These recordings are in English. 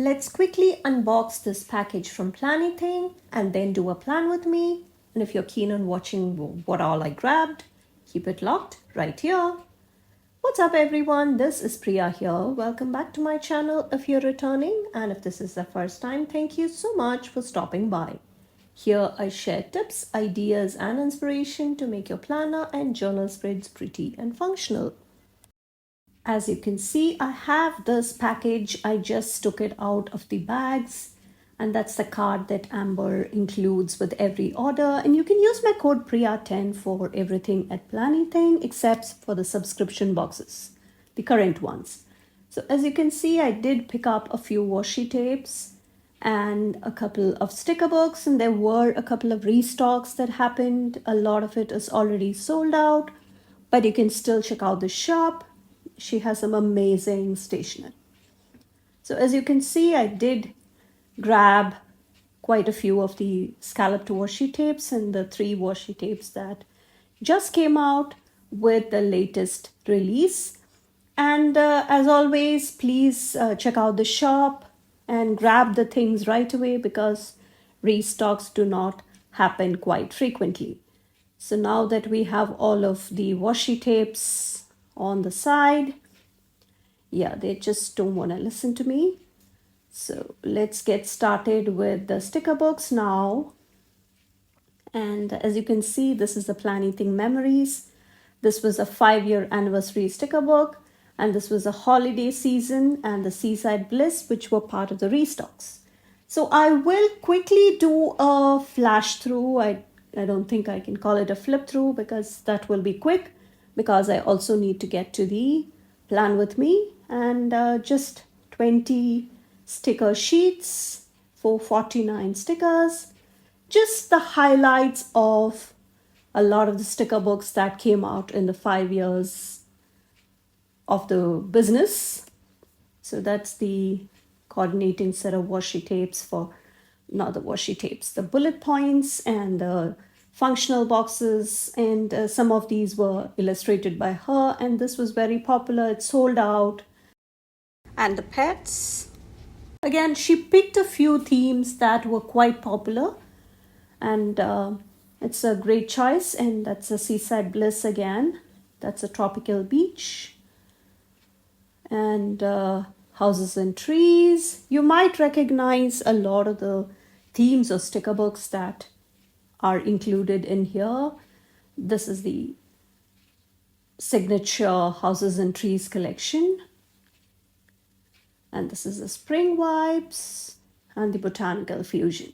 Let's quickly unbox this package from Planything and then do a plan with me. And if you're keen on watching what all I grabbed, keep it locked right here. What's up everyone, this is Priya here. Welcome back to my channel if you're returning, and if this is the first time, thank you so much for stopping by. Here I share tips, ideas and inspiration to make your planner and journal spreads pretty and functional. As you can see, I have this package. I just took it out of the bags, and that's the card that Amber includes with every order. And you can use my code Priya10 for everything at Planything except for the subscription boxes, the current ones. So as you can see, I did pick up a few washi tapes and a couple of sticker books, and there were a couple of restocks that happened. A lot of it is already sold out, but you can still check out the shop. She has some amazing stationery. So as you can see, I did grab quite a few of the scalloped washi tapes and the 3 washi tapes that just came out with the latest release. And as always, please check out the shop and grab the things right away because restocks do not happen quite frequently. So now that we have all of the washi tapes on the side, yeah, they just don't want to listen to me. So let's get started with the sticker books now. And as you can see, this is the Planything Memories. This was a 5-year anniversary sticker book, and this was a holiday season and the Seaside Bliss, which were part of the restocks. So I will quickly do a flash through. I don't think I can call it a flip through because that will be quick, because I also need to get to the plan with me, and just 20 sticker sheets for 49 stickers. Just the highlights of a lot of the sticker books that came out in the 5 years of the business. So that's the coordinating set of washi tapes for, not the washi tapes, the bullet points and the functional boxes, and some of these were illustrated by her, and this was very popular. It sold out. And the pets, again, she picked a few themes that were quite popular, and it's a great choice. And that's a Seaside Bliss again. That's a tropical beach. And houses and trees. You might recognize a lot of the themes or sticker books that are included in here. This is the signature houses and trees collection. And this is the spring vibes and the botanical fusion.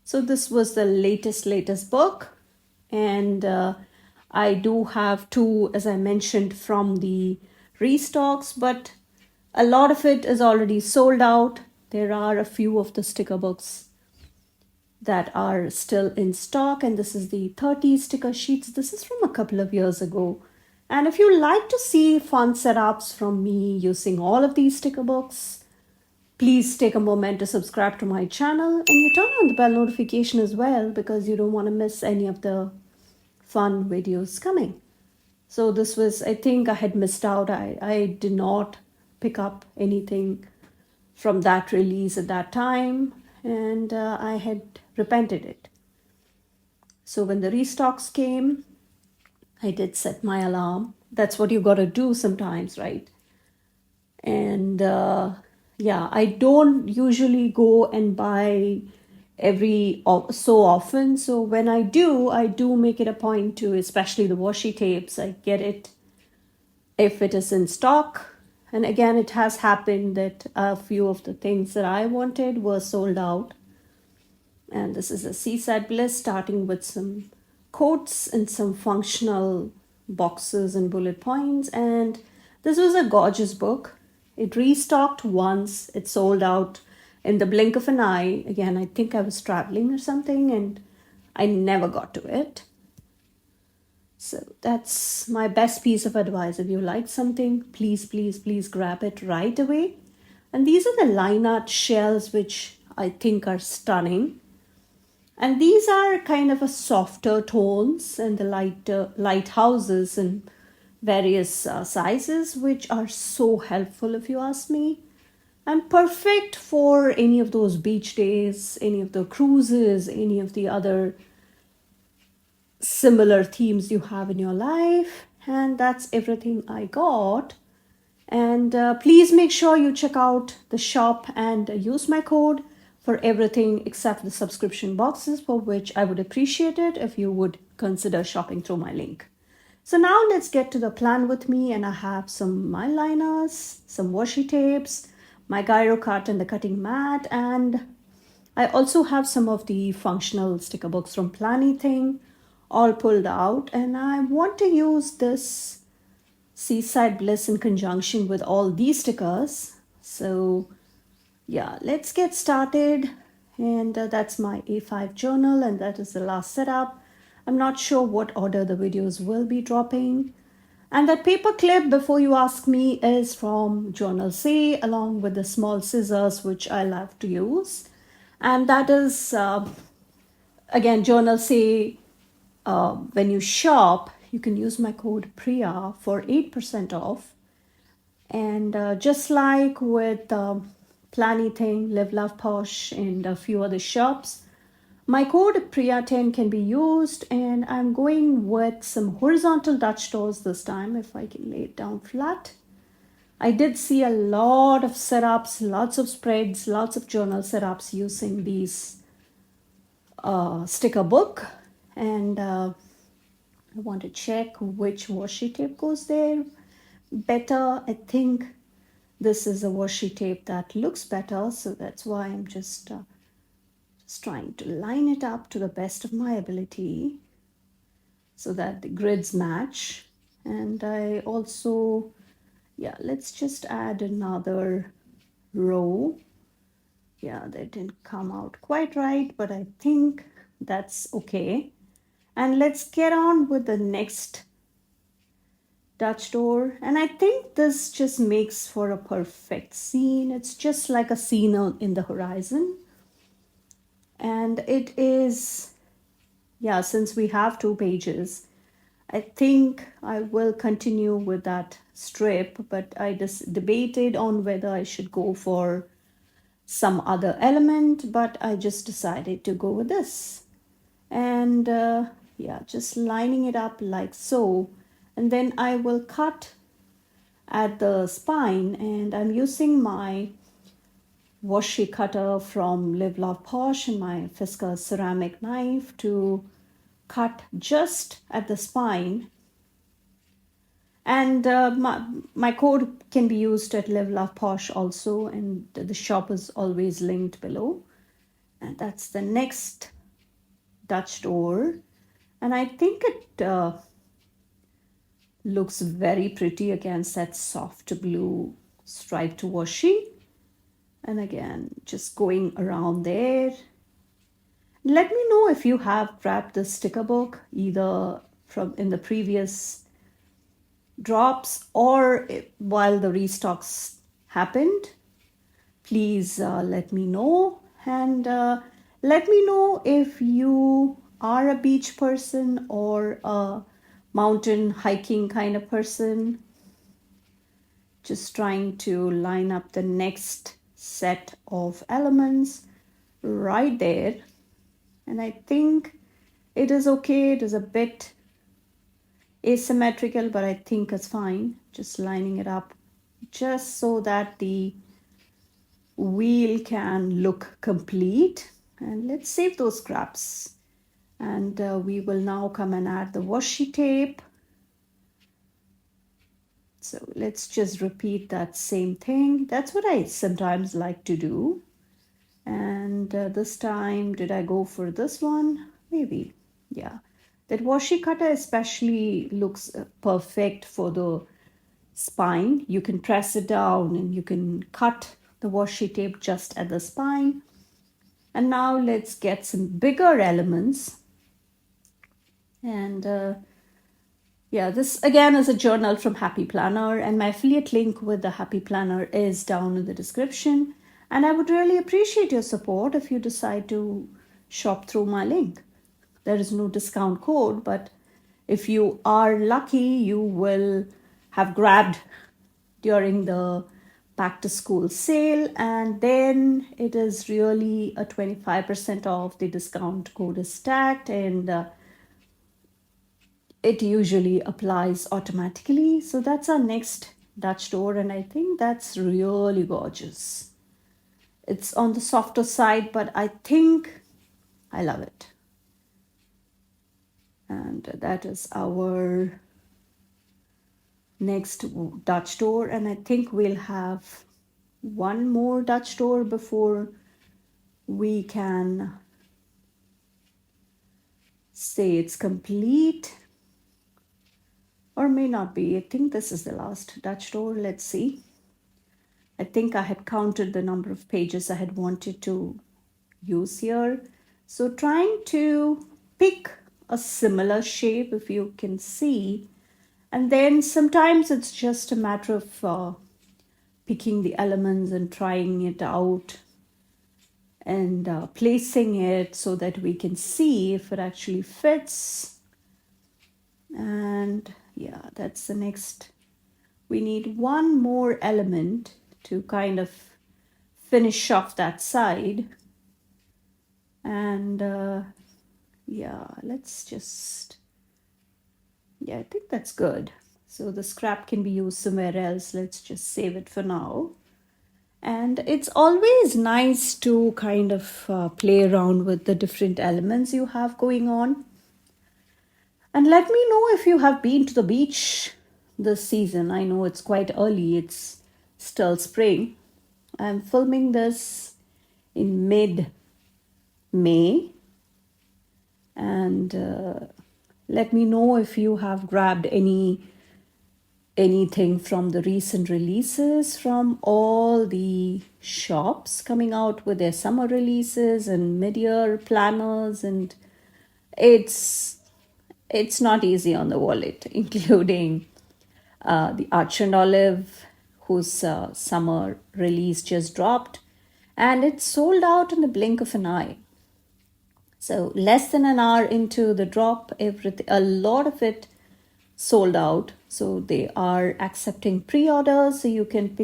So this was the latest book. And I do have 2, as I mentioned, from the restocks, but a lot of it is already sold out. There are a few of the sticker books that are still in stock, and this is the 30 sticker sheets. This is from a couple of years ago. And if you like to see fun setups from me using all of these sticker books, please take a moment to subscribe to my channel, and you turn on the bell notification as well, because you don't want to miss any of the fun videos coming. So this was, I think I had missed out. I did not pick up anything from that release at that time, and I had repented it. So when the restocks came, I did set my alarm. That's what you got to do sometimes, right? And yeah, I don't usually go and buy every so often. So when I do make it a point to, especially the washi tapes, I get it if it is in stock. And again, it has happened that a few of the things that I wanted were sold out. And this is a Seaside Bliss, starting with some quotes and some functional boxes and bullet points. And this was a gorgeous book. It restocked once. It sold out in the blink of an eye. Again, I think I was traveling or something and I never got to it. So that's my best piece of advice. If you like something, please grab it right away. And these are the line art shells, which I think are stunning. And these are kind of a softer tones, and the light houses in various sizes, which are so helpful if you ask me. and perfect for any of those beach days, any of the cruises, any of the other similar themes you have in your life. And that's everything I got. And please make sure you check out the shop and use my code for everything except the subscription boxes, for which I would appreciate it if you would consider shopping through my link. So now let's get to the plan with me, and I have some my liners, some washi tapes, my gyro cut and the cutting mat, and I also have some of the functional sticker books from Planning all pulled out, and I want to use this Seaside Bliss in conjunction with all these stickers. So yeah, let's get started. And that's my A5 journal, and that is the last setup. I'm not sure what order the videos will be dropping. And that paper clip, before you ask me, is from Journal C, along with the small scissors, which I love to use. And that is, again, Journal C. When you shop, you can use my code Priya for 8% off. And just like with Planning, Live Love Posh, and a few other shops, my code Priya10 can be used, and I'm going with some horizontal Dutch doors this time, if I can lay it down flat. I did see a lot of setups, lots of spreads, lots of journal setups using these sticker book, and I want to check which washi tape goes there better. I think this is a washi tape that looks better, so that's why I'm just trying to line it up to the best of my ability so that the grids match. And I also, yeah, let's just add another row. Yeah, that didn't come out quite right, but I think that's okay. And let's get on with the next Dutch door. And I think this just makes for a perfect scene. It's just like a scene in the horizon. And it is, yeah, since we have 2 pages, I think I will continue with that strip, but I just debated on whether I should go for some other element, but I just decided to go with this. And yeah, just lining it up like so. And then I will cut at the spine, and I'm using my washi cutter from Live Love Posh and my Fisker ceramic knife to cut just at the spine. And my code can be used at Live Love Posh also, and the shop is always linked below. And that's the next Dutch door, and I think it looks very pretty against that soft blue striped washi. And again, just going around there. Let me know if you have grabbed the sticker book either from in the previous drops or while the restocks happened. Please let me know, and let me know if you are a beach person or a mountain hiking kind of person. Just trying to line up the next set of elements right there, and I think it is okay. It is a bit asymmetrical, but I think it's fine. Just lining it up just so that the wheel can look complete. And let's save those scraps, and we will now come and add the washi tape. So let's just repeat that same thing. That's what I sometimes like to do. And this time, did I go for this one? Maybe, yeah. That washi cutter especially looks perfect for the spine. You can press it down and you can cut the washi tape just at the spine. And now let's get some bigger elements. And yeah, this again is a journal from Happy Planner, and my affiliate link with the Happy Planner is down in the description. And I would really appreciate your support if you decide to shop through my link. There is no discount code, but if you are lucky, you will have grabbed during the back to school sale, and then it is really a 25% off. The discount code is stacked, and it usually applies automatically. So that's our next Dutch door, and I think that's really gorgeous. It's on the softer side, but I think I love it. And that is our next Dutch door, and I think we'll have one more Dutch door before we can say it's complete, or may not be. I think this is the last Dutch door. Let's see. I think I had counted the number of pages I had wanted to use here. So trying to pick a similar shape, if you can see, and then sometimes it's just a matter of picking the elements and trying it out and placing it so that we can see if it actually fits. And yeah, that's the next. We need one more element to kind of finish off that side. And yeah, let's just, yeah, I think that's good. So the scrap can be used somewhere else. Let's just save it for now. And it's always nice to kind of play around with the different elements you have going on. And let me know if you have been to the beach this season. I know it's quite early, it's still spring. I'm filming this in mid-May. And let me know if you have grabbed anything from the recent releases from all the shops coming out with their summer releases and mid-year planners, and it's not easy on the wallet, including the Arch and Olive, whose summer release just dropped, and it's sold out in the blink of an eye. So less than an hour into the drop, a lot of it sold out. So they are accepting pre-orders, so you can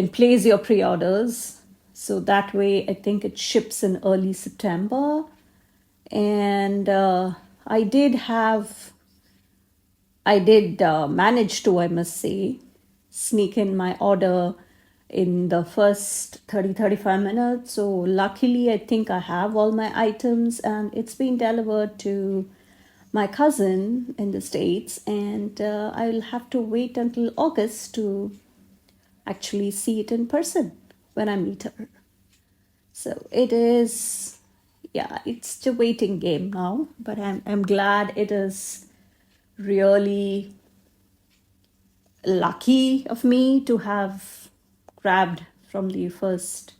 place your pre-orders. So that way, I think it ships in early September. And I did manage to, I must say, sneak in my order in the first 30-35 minutes. So luckily, I think I have all my items, and it's been delivered to my cousin in the States, and I'll have to wait until August to actually see it in person when I meet her. So it is, yeah, it's the waiting game now, but I'm glad. It is really lucky of me to have grabbed from the first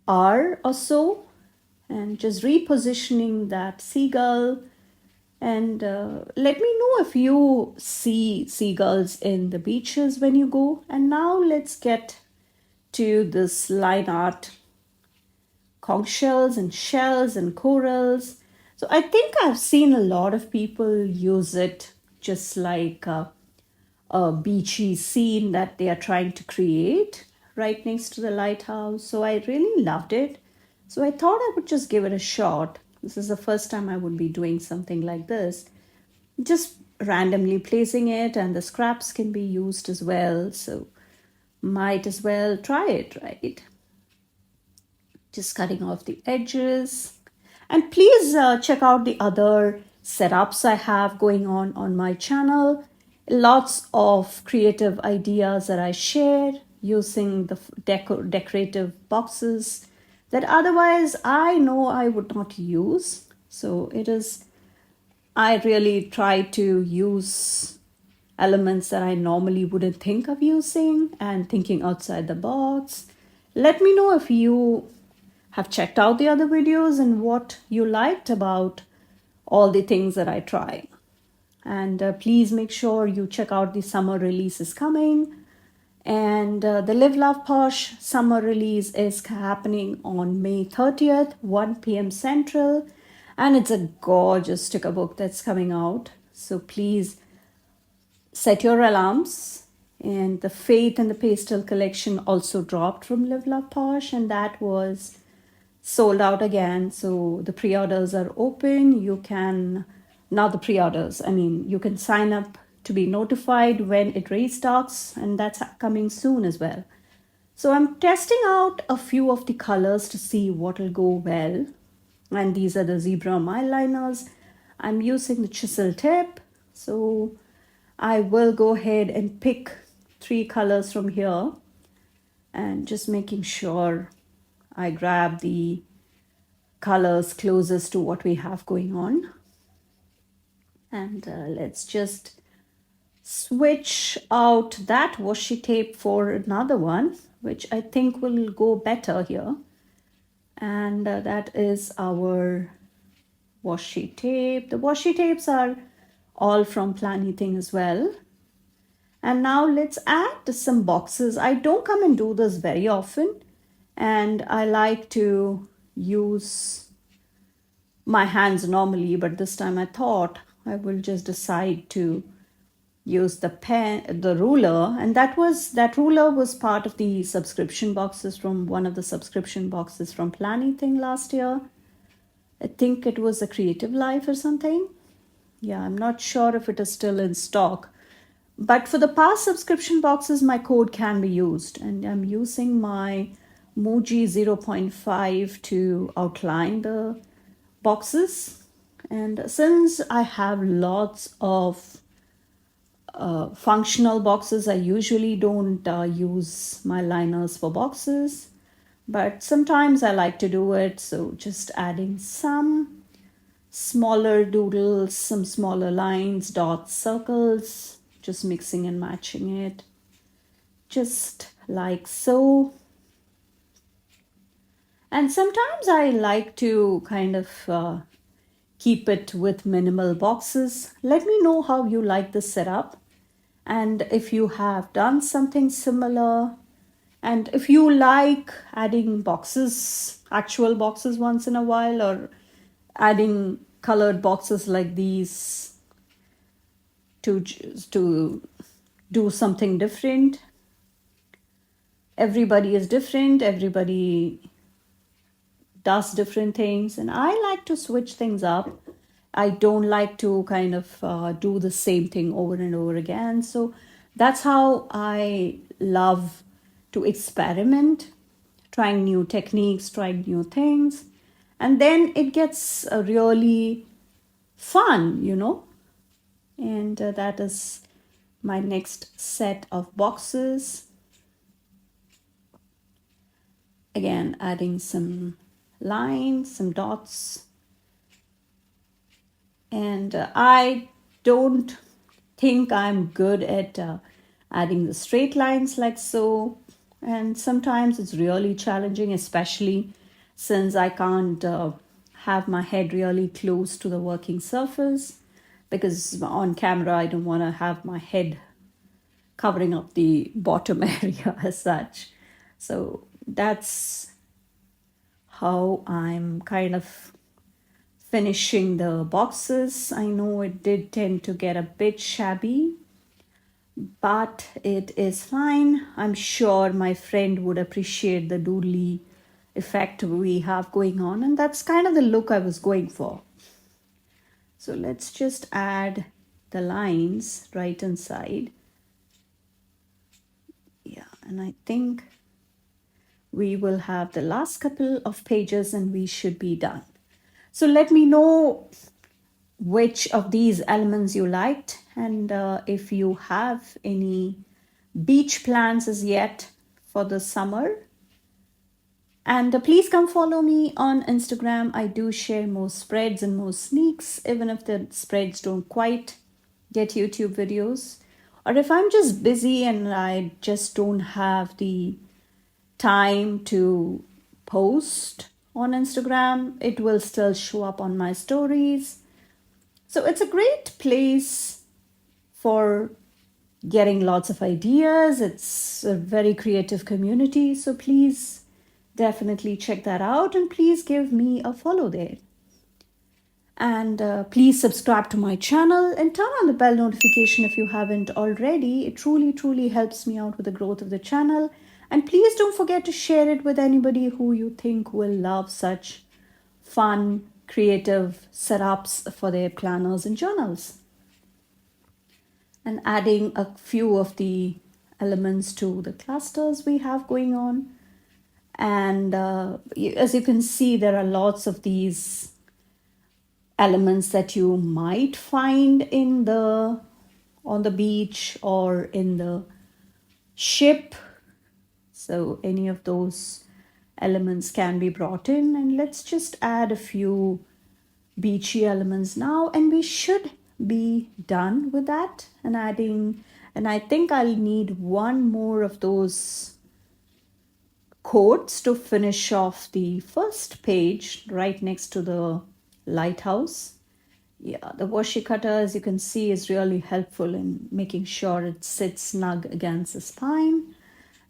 hour or so, and just repositioning that seagull. And let me know if you see seagulls in the beaches when you go. And now let's get to this line art conch shells and corals. So I think I've seen a lot of people use it just like a beachy scene that they are trying to create right next to the lighthouse. So I really loved it. So I thought I would just give it a shot. This is the first time I would be doing something like this. Just randomly placing it, and the scraps can be used as well. So might as well try it, right? Just cutting off the edges. And please check out the other setups I have going on my channel. Lots of creative ideas that I share using the decorative boxes that otherwise I know I would not use. So I really try to use elements that I normally wouldn't think of using and thinking outside the box. Let me know if you have checked out the other videos and what you liked about all the things that I try. And please make sure you check out the summer releases coming. And the Live Love Posh summer release is happening on May 30th, 1 p.m. Central. And it's a gorgeous sticker book that's coming out. So please set your alarms And the Faith and the Pastel collection also dropped from Live Love Posh, and that was sold out again. So the pre-orders are open. You can, now the pre-orders, I mean, you can sign up to be notified when it restocks, and that's coming soon as well. So I'm testing out a few of the colors to see what will go well. And these are the zebra eyeliners. I'm using the chisel tip. So I will go ahead and pick 3 colors from here and just making sure I grab the colors closest to what we have going on. And let's just switch out that washi tape for another one, which I think will go better here. And that is our washi tape. The washi tapes are all from Planything as well. And now let's add some boxes. I don't come and do this very often, and I like to use my hands normally, but this time I thought I will just decide to use the pen, the ruler, and that ruler was part of the subscription boxes from one of the subscription boxes from Planything last year. I think it was a Creative Life or something. Yeah, I'm not sure if it is still in stock. But for the past subscription boxes, my code can be used. And I'm using my Muji 0.5 to outline the boxes. And since I have lots of functional boxes, I usually don't use my liners for boxes. But sometimes I like to do it. So just adding some smaller doodles, some smaller lines, dots, circles, just mixing and matching it, just like so. And sometimes I like to kind of keep it with minimal boxes. Let me know how you like this setup, and if you have done something similar, and if you like adding boxes, actual boxes once in a while, or adding colored boxes like these to do something different. Everybody is different, everybody does different things, and I like to switch things up. I don't like to kind of do the same thing over and over again. So that's how I love to experiment, trying new techniques, trying new things. And then it gets really fun. And that is my next set of boxes. Again, adding some lines, some dots. And I don't think I'm good at adding the straight lines like so. And sometimes it's really challenging, especially since I can't have my head really close to the working surface, because on camera I don't want to have my head covering up the bottom area as such. So that's how I'm kind of finishing the boxes. I know it did tend to get a bit shabby, but it is fine. I'm sure my friend would appreciate the doodly effect we have going on, and that's kind of the look I was going for. So let's just add the lines right inside. Yeah, and I think we will have the last couple of pages and we should be done. So let me know which of these elements you liked, and if you have any beach plans as yet for the summer. And please come follow me on Instagram. I do share more spreads and more sneaks, even if the spreads don't quite get YouTube videos. Or if I'm just busy and I just don't have the time to post on Instagram, it will still show up on my stories. So it's a great place for getting lots of ideas. It's a very creative community. So please definitely check that out, and please give me a follow there. And please subscribe to my channel and turn on the bell notification if you haven't already. It truly helps me out with the growth of the channel. And please don't forget to share it with anybody who you think will love such fun, creative setups for their planners and journals. And adding a few of the elements to the clusters we have going on. And as you can see, there are lots of these elements that you might find on the beach or in the ship. So any of those elements can be brought in, and let's just add a few beachy elements now, and we should be done with that. And I think I'll need one more of those quotes to finish off the first page right next to the lighthouse. Yeah, the washi cutter, as you can see, is really helpful in making sure it sits snug against the spine.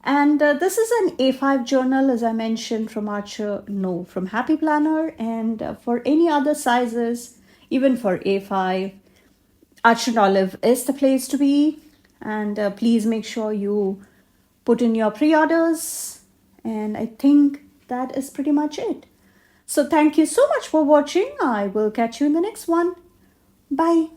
And this is an A5 journal, as I mentioned, from from Happy Planner. And for any other sizes, even for A5, Archer Olive is the place to be. And please make sure you put in your pre-orders. And I think that is pretty much it. So thank you so much for watching. I will catch you in the next one. Bye.